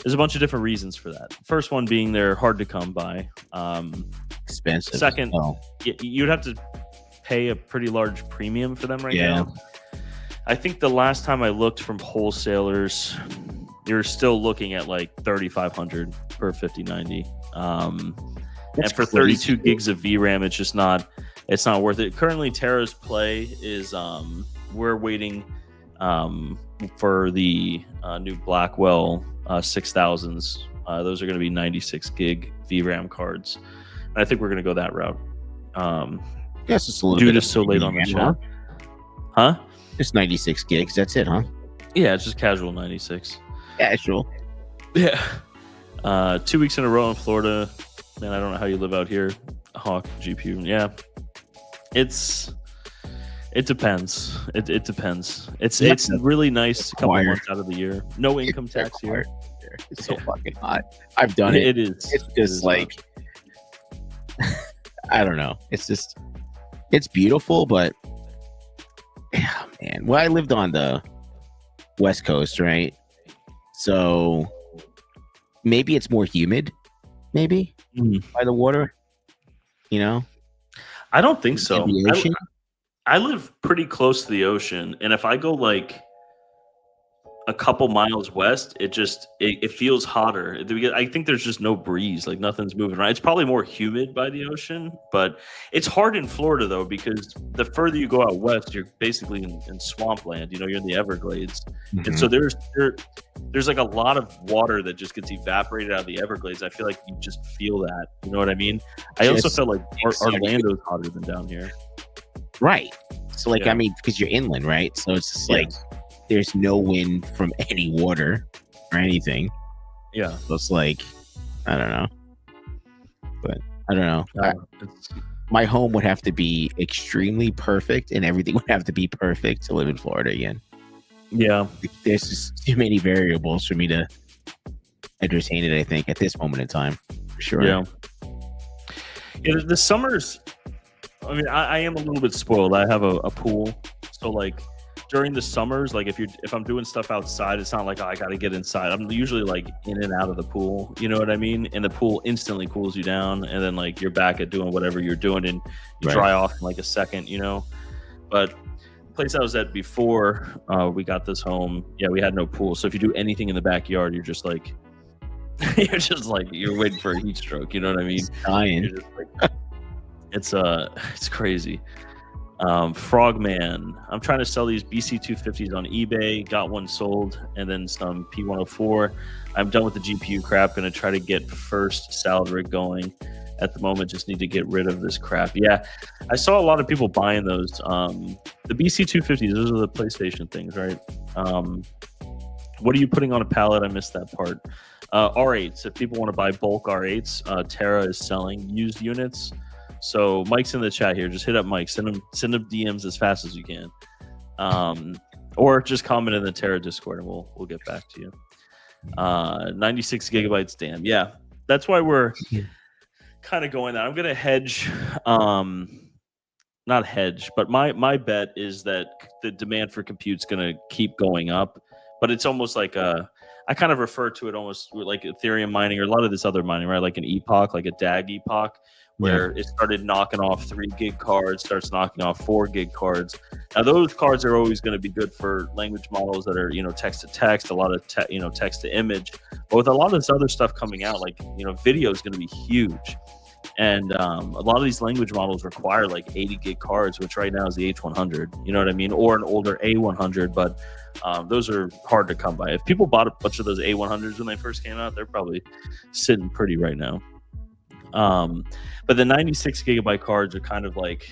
There's a bunch of different reasons for that. First one being they're hard to come by. Expensive. Second, you'd have to pay a pretty large premium for them right now. I think the last time I looked from wholesalers, you're still looking at like $3,500 per 5090. And for 32 gigs of VRAM, it's not worth it. Currently, Terra's play is we're waiting for the new Blackwell 6000s. Those are going to be 96 gig VRAM cards, and I think we're going to go that route. Yes, it's a little due bit to so late on the chat. Huh? Just 96 gigs. That's it, huh? Yeah, it's just casual 96. Casual. Yeah. 2 weeks in a row in Florida. Man, I don't know how you live out here. Hawk GPU. Yeah. It depends. It depends. It's really nice a couple months out of the year. No income tax here. It's so fucking hot. I've done it. It is. It's just like I don't know. It's beautiful, but yeah, man. Well, I lived on the West Coast, right? So maybe it's more humid, maybe by the water. You know, I don't think so. The ocean? I live pretty close to the ocean, and if I go like a couple miles west, it feels hotter. I think there's just no breeze, like nothing's moving around. It's probably more humid by the ocean, but it's hard in Florida though, because the further you go out west, you're basically in swampland. You know, you're in the Everglades, and so there's like a lot of water that just gets evaporated out of the Everglades. I feel like you just feel that. You know what I mean? I also felt like Orlando's hotter than down here. Right. So like, I mean, because you're inland, right? So it's just like there's no wind from any water or anything. Yeah. So it's like, I don't know. But I don't know. My home would have to be extremely perfect and everything would have to be perfect to live in Florida again. Yeah. There's just too many variables for me to entertain it, I think, at this moment in time. For sure. Yeah. Yeah, the summers, I mean, I am a little bit spoiled. I have a pool. So like during the summers, like if I'm doing stuff outside, it's not like I got to get inside. I'm usually like in and out of the pool. You know what I mean? And the pool instantly cools you down, and then like you're back at doing whatever you're doing, and you dry off in like a second. You know, but the place I was at before we got this home, we had no pool. So if you do anything in the backyard, you're just like you're waiting for a heat stroke. You know what I mean? Dying. Like, it's crazy. Frogman, I'm trying to sell these BC 250s on eBay. Got one sold, and then some P104. I'm done with the GPU crap. Gonna try to get first salad rig going. At the moment, just need to get rid of this crap. Yeah, I saw a lot of people buying those. The BC 250s, those are the PlayStation things, right? What are you putting on a pallet? I missed that part. R8s. If people want to buy bulk R8s, Terra is selling used units. So Mike's in the chat here. Just hit up Mike. Send him DMs as fast as you can, or just comment in the Terra Discord, and we'll get back to you. 96 gigabytes. Damn. Yeah, that's why we're kind of going that. I'm gonna hedge. Not hedge, but my bet is that the demand for compute's gonna keep going up. But it's almost like I kind of refer to it almost like Ethereum mining or a lot of this other mining, right? Like an epoch, like a DAG epoch, where it started knocking off 3 gig cards, starts knocking off 4 gig cards. Now those cards are always going to be good for language models that are, text to text, a lot of text to image. But with a lot of this other stuff coming out, like, video is going to be huge. And a lot of these language models require like 80 gig cards, which right now is the H100, you know what I mean? Or an older A100, but those are hard to come by. If people bought a bunch of those A100s when they first came out, they're probably sitting pretty right now. But the 96 gigabyte cards are kind of like,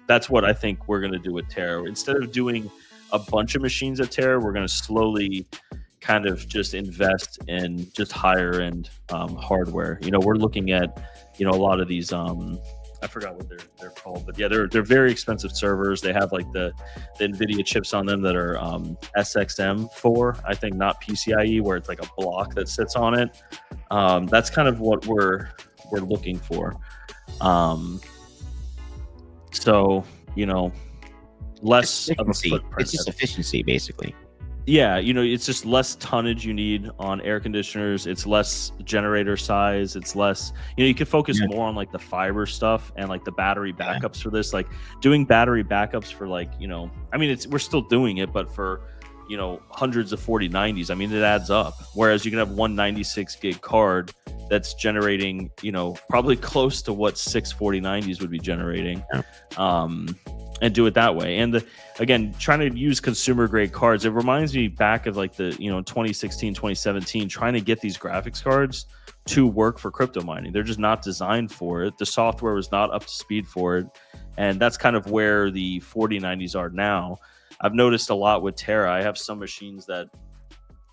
that's what I think we're going to do with Terra. Instead of doing a bunch of machines at Terra, we're going to slowly kind of just invest in just higher end hardware. You know, we're looking at, you know, a lot of these I forgot what they're called, but yeah, they're very expensive servers. They have like the NVIDIA chips on them that are SXM4, I think, not PCIe, where it's like a block that sits on it. That's kind of what we're looking for. So, you know, less of a footprint. It's just efficiency, basically. Yeah, you know, it's just less tonnage you need on air conditioners. It's less generator size. It's less, you know, you could focus more on like the fiber stuff and like the battery backups for this. Like doing battery backups for like, you know, I mean, we're still doing it, but for, you know, hundreds of 4090s, I mean, it adds up. Whereas you can have one 96 gig card that's generating, you know, probably close to what 6 4090s would be generating. And do it that way. And again, trying to use consumer grade cards, it reminds me back of like the, you know, 2016, 2017, trying to get these graphics cards to work for crypto mining. They're just not designed for it. The software was not up to speed for it. And that's kind of where the 4090s are now. I've noticed a lot with Terra. I have some machines that,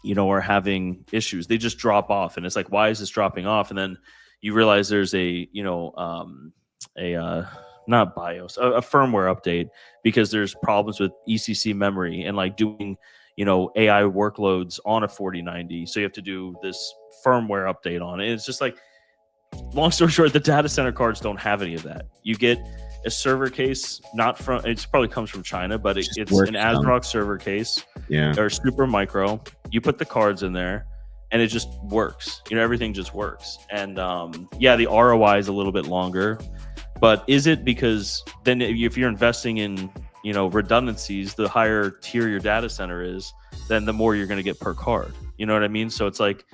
you know, are having issues. They just drop off and it's like, why is this dropping off? And then you realize there's a, you know, not BIOS, a firmware update, because there's problems with ECC memory and like doing, you know, AI workloads on a 4090. So you have to do this firmware update on it. And it's just like, long story short, the data center cards don't have any of that. You get a server case, not from, it probably comes from China, but it's an ASRock server case, or super micro. You put the cards in there and it just works. You know, everything just works. And yeah, the ROI is a little bit longer. But is it because then if you're investing in, you know, redundancies, the higher tier your data center is, then the more you're going to get per card. You know what I mean? So it's like,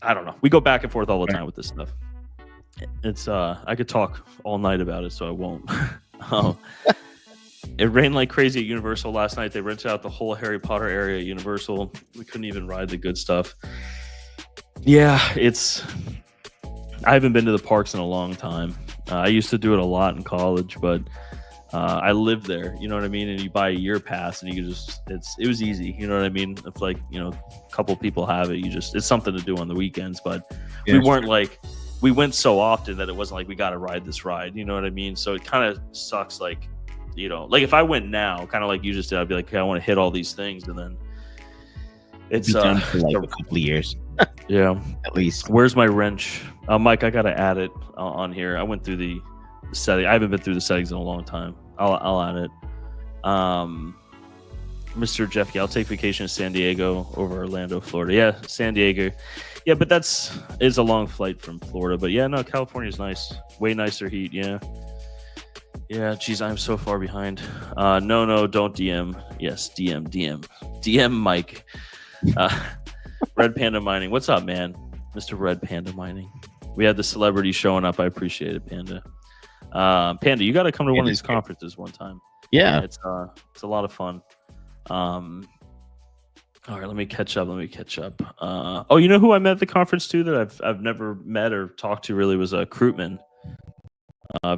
I don't know. We go back and forth all the time with this stuff. It's I could talk all night about it, so I won't. It rained like crazy at Universal last night. They rented out the whole Harry Potter area at Universal. We couldn't even ride the good stuff. Yeah, I haven't been to the parks in a long time. I used to do it a lot in college, but I lived there, you know what I mean? And you buy a year pass and you just, it was easy, you know what I mean? If like, you know, a couple people have it, it's something to do on the weekends, but we weren't like, we went so often that it wasn't like we got to ride this ride, you know what I mean? So it kind of sucks, like, you know, like if I went now, kind of like you just did, I'd be like, okay, I want to hit all these things, and then it's done for like a couple of years. Yeah, at least. Where's my wrench? Mike, I gotta add it on here. I went through the setting. I haven't been through the settings in a long time. I'll add it. Mr. Jeff, I'll take vacation to San Diego over Orlando, Florida. Yeah, San Diego. Yeah, but it's a long flight from Florida. But yeah, no, California's nice. Way nicer heat. Yeah. Yeah, geez, I'm so far behind. No, don't DM. Yes, DM Mike. Red Panda Mining. What's up, man? Mr. Red Panda Mining. We had the celebrity showing up. I appreciate it, Panda. Panda, you got to come to one of these conferences one time. Yeah. It's a lot of fun. All right, let me catch up. Oh, you know who I met at the conference too that I've never met or talked to really was Krutman.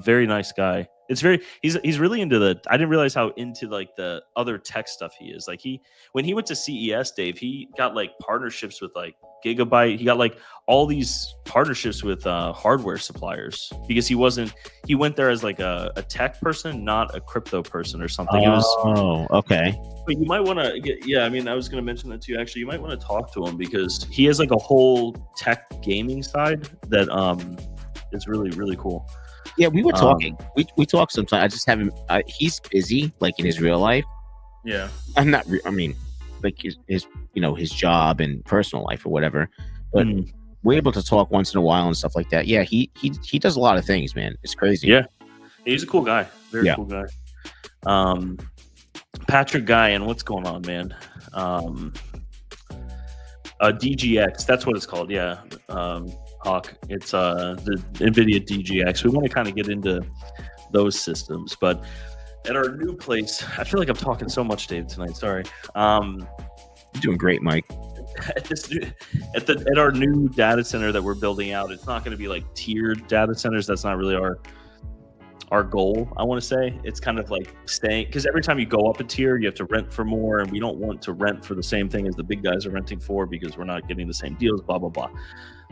Very nice guy. He's really into I didn't realize how into like the other tech stuff he is. Like when he went to CES, Dave, he got like partnerships with like Gigabyte. He got like all these partnerships with hardware suppliers because he went there as like a tech person, not a crypto person or something. Okay. But you might want to I mean, I was going to mention that to you actually. You might want to talk to him because he has like a whole tech gaming side that is really, really cool. Yeah, we were talking. We talk sometimes. I just haven't. He's busy, like in his real life. Yeah, I'm not. I mean, like his his job and personal life or whatever. But we're able to talk once in a while and stuff like that. Yeah, he does a lot of things, man. It's crazy. Yeah, he's a cool guy. Very cool guy. Patrick Guy, and what's going on, man? DGX. That's what it's called. Yeah. Hawk. It's the NVIDIA DGX. We want to kind of get into those systems, but at our new place, I feel like I'm talking so much, Dave, tonight. Sorry. You're doing great, Mike. at our new data center that we're building out, it's not going to be like tiered data centers. That's not really our goal. I want to say it's kind of like staying, because every time you go up a tier, you have to rent for more, and we don't want to rent for the same thing as the big guys are renting for, because we're not getting the same deals. Blah blah blah.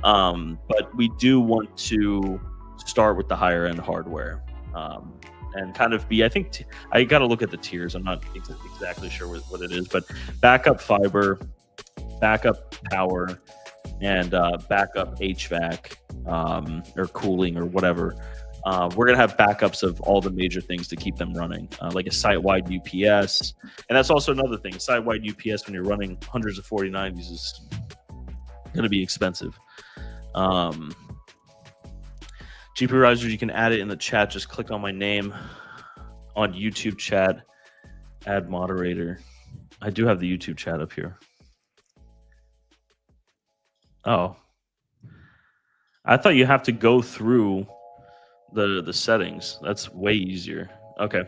But we do want to start with the higher end hardware, and kind of be. I think I got to look at the tiers. I'm not exactly sure what it is, but backup fiber, backup power, and backup HVAC or cooling or whatever. We're going to have backups of all the major things to keep them running, like a site-wide UPS. And that's also another thing. Site-wide UPS, when you're running hundreds of 4090s, is going to be expensive. GPURisers, you can add it in the chat. Just click on my name on YouTube chat, add moderator. I do have the YouTube chat up here. Oh. I thought you have to go through the settings. That's way easier. Okay.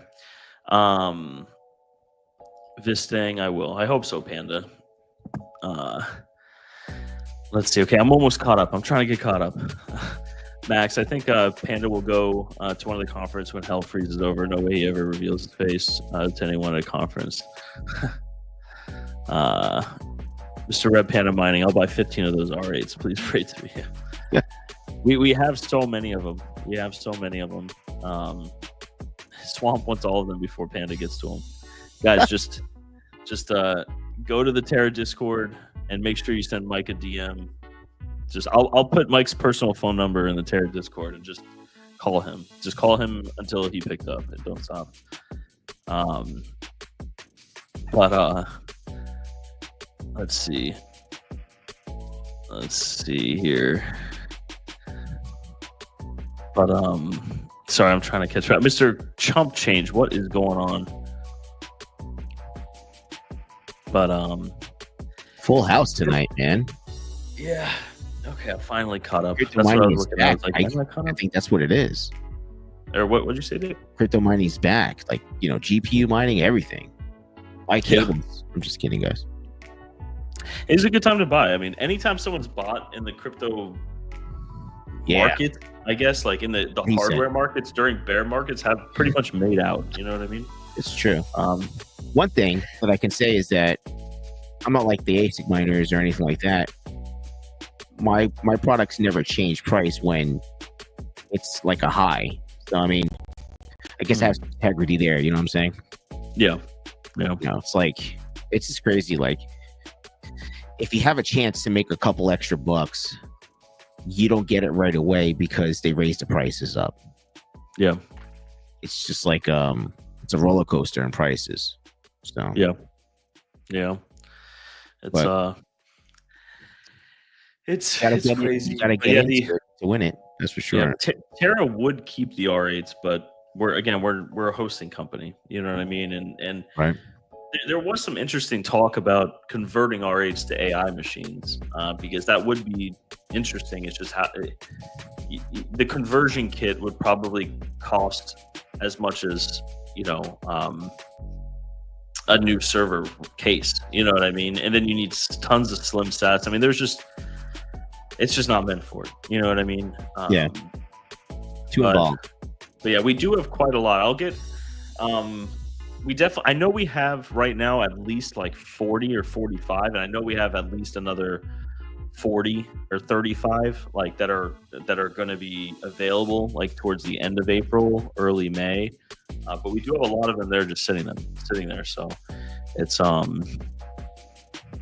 This thing I will. I hope so, Panda. Let's see. Okay, I'm almost caught up. I'm trying to get caught up. Max, I think Panda will go to one of the conference when hell freezes over. No way he ever reveals his face to anyone at a conference. Mr. Red Panda Mining, I'll buy 15 of those R8s. Please pray to me. Yeah. We have so many of them. We have so many of them. Swamp wants all of them before Panda gets to them. Guys, just go to the Terra Discord and make sure you send Mike a DM. I'll put Mike's personal phone number in the Terra Discord and just call him. Just call him until he picked up and don't stop. Let's see. Let's see here. But sorry, I'm trying to catch up. Mr. ChumpChange, what is going on? But full house tonight, man. Yeah. Okay, I finally caught up. Crypto mining is back. I think that's what it is. Or what did you say, Dave? Crypto mining's back. Like, GPU mining, everything. Buy cables. Yeah. I'm just kidding, guys. It's a good time to buy. I mean, anytime someone's bought in the crypto market, I guess, like in the hardware markets during bear markets, have pretty much made out. You know what I mean? It's true. One thing that I can say is that I'm not like the ASIC miners or anything like that. My products never change price when it's like a high. So I mean, I guess I have some integrity there. You know what I'm saying? Yeah. It's like, it's just crazy. Like, if you have a chance to make a couple extra bucks, you don't get it right away because they raise the prices up. Yeah. It's just like it's a roller coaster in prices. So yeah. It's crazy. You gotta get into it to win it. That's for sure. Yeah, Terra would keep the R8s, but we're a hosting company. You know what I mean? And right. There was some interesting talk about converting R8s to AI machines, because that would be interesting. It's just how the conversion kit would probably cost as much as a new server case. You know what I mean? And then you need tons of slim sats. I mean, it's just not meant for it. You know what I mean? Yeah. Too involved. But yeah, we do have quite a lot. I'll get. I know we have right now at least like 40 or 45, and I know we have at least another 40 or 35 like that are going to be available like towards the end of April, early May. But we do have a lot of them there just sitting there. So it's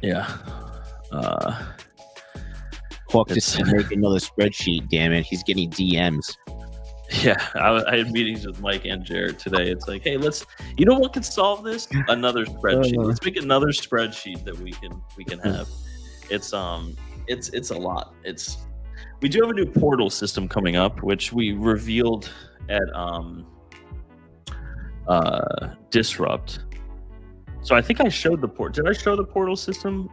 yeah. Hawk just make another spreadsheet. Damn it, he's getting DMs. Yeah, I had meetings with Mike and Jared today. It's like, hey, you know what could solve this? Another spreadsheet. Let's make another spreadsheet that we can have. It's a lot. We do have a new portal system coming up, which we revealed at Disrupt. So I think I showed did I show the portal system?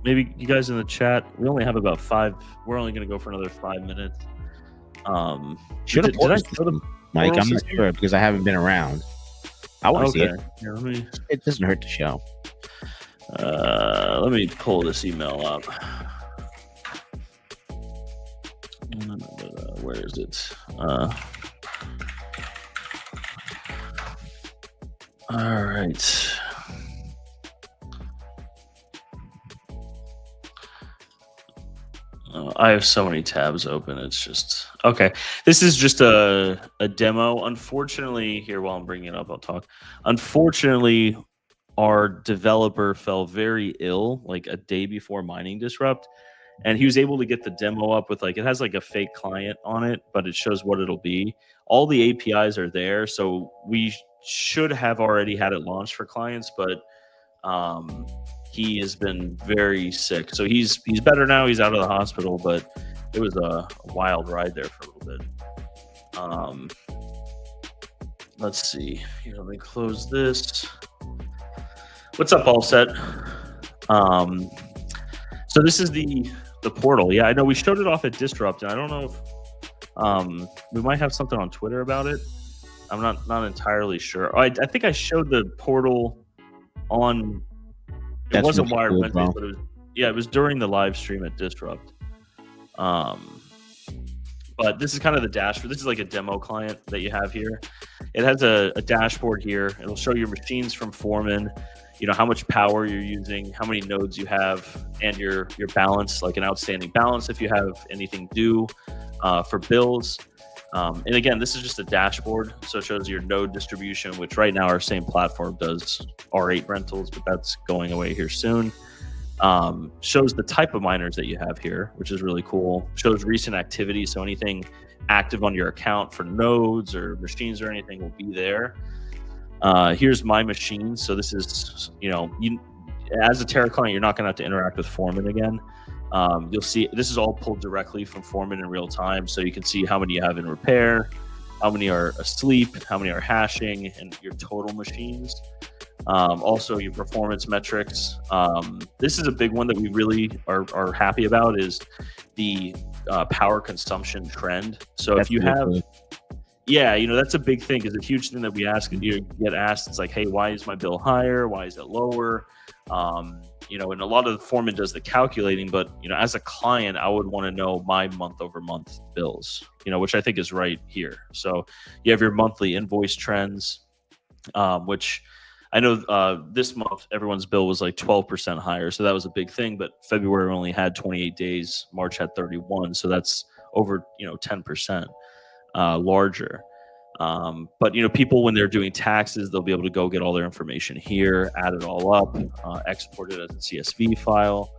Maybe you guys in the chat. We only have about 5. We're only going to go for another 5 minutes. Did I show them, Mike? I'm not sure because I haven't been around. I want to see it. Yeah, it doesn't hurt to show. Let me pull this email up. Where is it? All right. I have so many tabs open. It's just okay. This is just a demo. Unfortunately, here while I'm bringing it up, I'll talk. Unfortunately, our developer fell very ill like a day before Mining Disrupt, and he was able to get the demo up with like it has like a fake client on it, but it shows what it'll be. All the APIs are there, so we should have already had it launched for clients, but he has been very sick, so he's better now. He's out of the hospital, but it was a wild ride there for a little bit. Let's see. Here, let me close this. What's up, all set? So this is the portal. Yeah, I know we showed it off at Disrupt, and I don't know if we might have something on Twitter about it. I'm not entirely sure. I think I showed the portal on. It wasn't Wired cool, Wednesdays, but it was during the live stream at Disrupt. But this is kind of the dashboard. This is like a demo client that you have here. It has a dashboard here. It'll show your machines from Foreman, you know, how much power you're using, how many nodes you have, and your balance, like an outstanding balance if you have anything due for bills. And again, this is just a dashboard, so it shows your node distribution, which right now our same platform does R8 rentals, but that's going away here soon. Shows the type of miners that you have here, which is really cool. Shows recent activity, so anything active on your account for nodes or machines or anything will be there. Here's my machine. So this is, you know, as a Terra client, you're not going to have to interact with Foreman again. You'll see this is all pulled directly from Foreman in real time, so you can see how many you have in repair, how many are asleep, how many are hashing, and your total machines. Also, your performance metrics. This is a big one that we really are happy about is the power consumption trend. So if you have, yeah, you know, that's a big thing, because a huge thing that we ask and you get asked, it's like, hey, why is my bill higher? Why is it lower? You know, and a lot of the Foreman does the calculating, but, you know, as a client, I would want to know my month over month bills, you know, which I think is right here. So you have your monthly invoice trends, which I know this month, everyone's bill was like 12% higher. So that was a big thing, but February only had 28 days. March had 31. So that's over, you know, 10% larger. But, you know, people, when they're doing taxes, they'll be able to go get all their information here, add it all up, export it as a CSV file,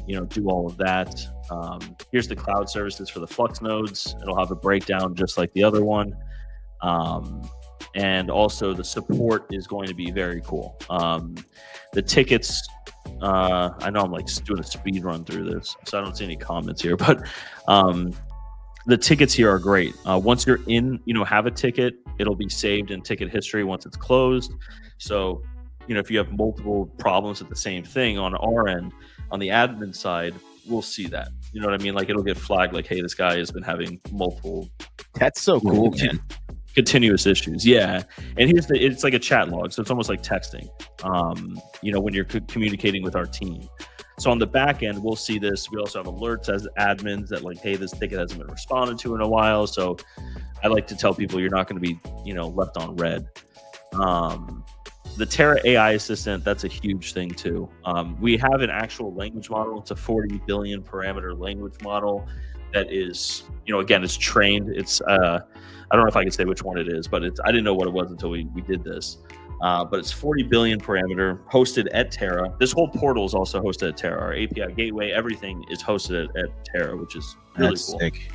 you know, do all of that. Here's the cloud services for the Flux nodes. It'll have a breakdown just like the other one. And also the support is going to be very cool. The tickets, I know I'm like doing a speed run through this, so I don't see any comments here, but the tickets here are great. Once you're in, you know, have a ticket, it'll be saved in ticket history once it's closed. So, you know, if you have multiple problems with the same thing on our end, on the admin side, we'll see that. You know what I mean? Like, it'll get flagged like, hey, this guy has been having multiple. That's so cool, man. Continuous issues. Yeah. And it's like a chat log. So it's almost like texting, you know, when you're communicating with our team. So on the back end, we'll see this. We also have alerts as admins that like, hey, this ticket hasn't been responded to in a while. So I like to tell people you're not going to be, you know, left on red. The Terra AI assistant, that's a huge thing too. We have an actual language model. It's a 40 billion parameter language model that is, you know, again, it's trained. It's, I don't know if I can say which one it is, but I didn't know what it was until we did this. But it's 40 billion parameter, hosted at Terra. This whole portal is also hosted at Terra. Our API gateway, everything is hosted at Terra, which is really cool. Sick.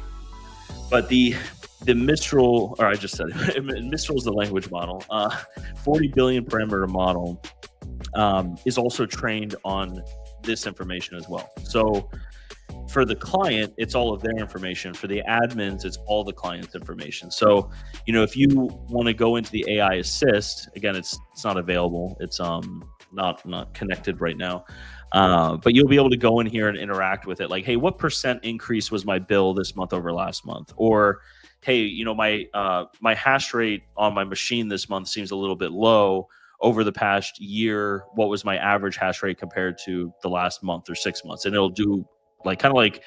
But the Mistral, or I just said it, Mistral is the language model. 40 billion parameter model is also trained on this information as well. So for the client, it's all of their information. For the admins, it's all the client's information. So, you know, if you want to go into the AI assist, again, it's not available. It's not connected right now. But you'll be able to go in here and interact with it. Like, hey, what % increase was my bill this month over last month? Or, hey, you know, my hash rate on my machine this month seems a little bit low. over the past year, what was my average hash rate compared to the last month or 6 months, and it'll do like kind of like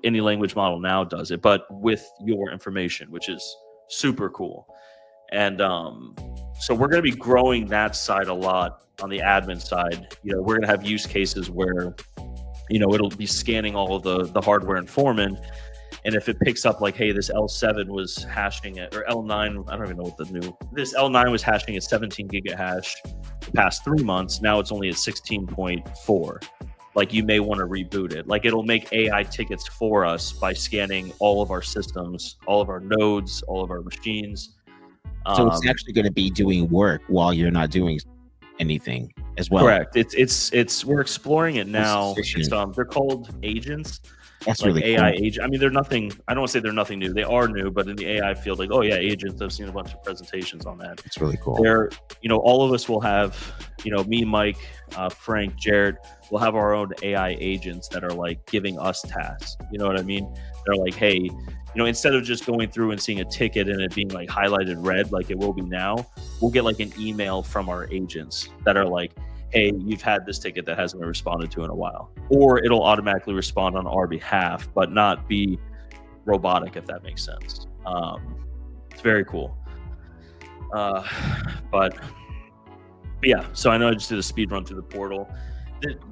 any language model now does it, but with your information, which is super cool. And so we're going to be growing that side a lot on the admin side. We're going to have use cases where it'll be scanning all of the hardware in Foreman. And if it picks up like, hey, this L7 was hashing it, or L9, I don't even know what this L9 was hashing at 17 gigahash the past 3 months. Now it's only at 16.4. Like, you may want to reboot it. Like, it'll make AI tickets for us by scanning all of our systems, all of our nodes, all of our machines. So it's actually going to be doing work while you're not doing anything as well. Correct. It's we're exploring it now. They're called agents. That's like really AI cool. agent. I mean, they're nothing. I don't want to say they're nothing new. They are new, but in the AI field, like, oh yeah, agents. I've seen a bunch of presentations on that. It's really cool. They're, all of us will have, me, Mike, Frank, Jared, will have our own AI agents that are like giving us tasks. You know what I mean? They're like, hey, instead of just going through and seeing a ticket and it being like highlighted red, like it will be now, we'll get like an email from our agents that are like, hey, you've had this ticket that hasn't been responded to in a while. Or it'll automatically respond on our behalf, but not be robotic, if that makes sense. It's very cool. But yeah, so I know I just did a speed run through the portal.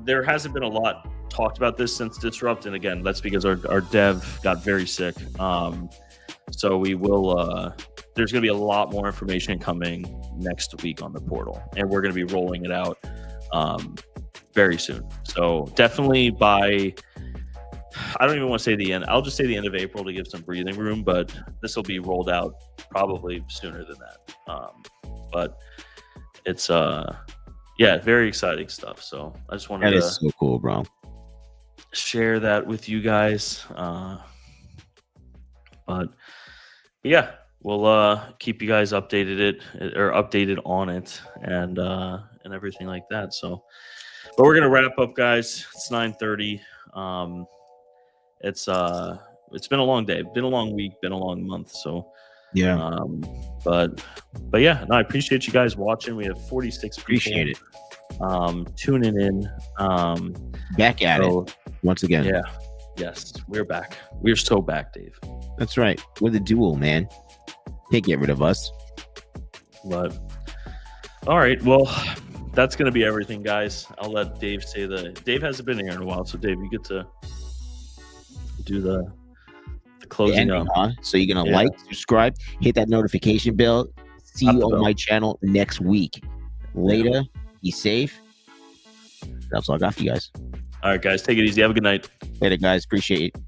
There hasn't been a lot talked about this since Disrupt, and again, that's because our dev got very sick. So we will, there's going to be a lot more information coming next week on the portal, and we're going to be rolling it out very soon. So definitely by, I don't even want to say the end. I'll just say the end of April to give some breathing room, but this will be rolled out probably sooner than that. But it's, yeah, very exciting stuff. So I just wanted to so cool, bro. Share that with you guys. But yeah, we'll keep you guys updated on it and everything like that. So, but we're gonna wrap up, guys. It's 9:30. It's been a long day, been a long week, been a long month. So yeah. But yeah, no, I appreciate you guys watching. We have 46 people. Appreciate it. Tuning in. Back at it once again. Yeah. Yes, we're back. We're so back, Dave. That's right. We're the duel, man. Can't get rid of us. But all right, well, that's gonna be everything, guys. I'll let Dave say Dave hasn't been here in a while, so Dave, you get to do the closing up. So you're gonna like, subscribe, hit that notification bell. See you on my channel next week. Later, be safe. That's all I got for you guys. All right, guys, take it easy. Have a good night. Later, guys. Appreciate it.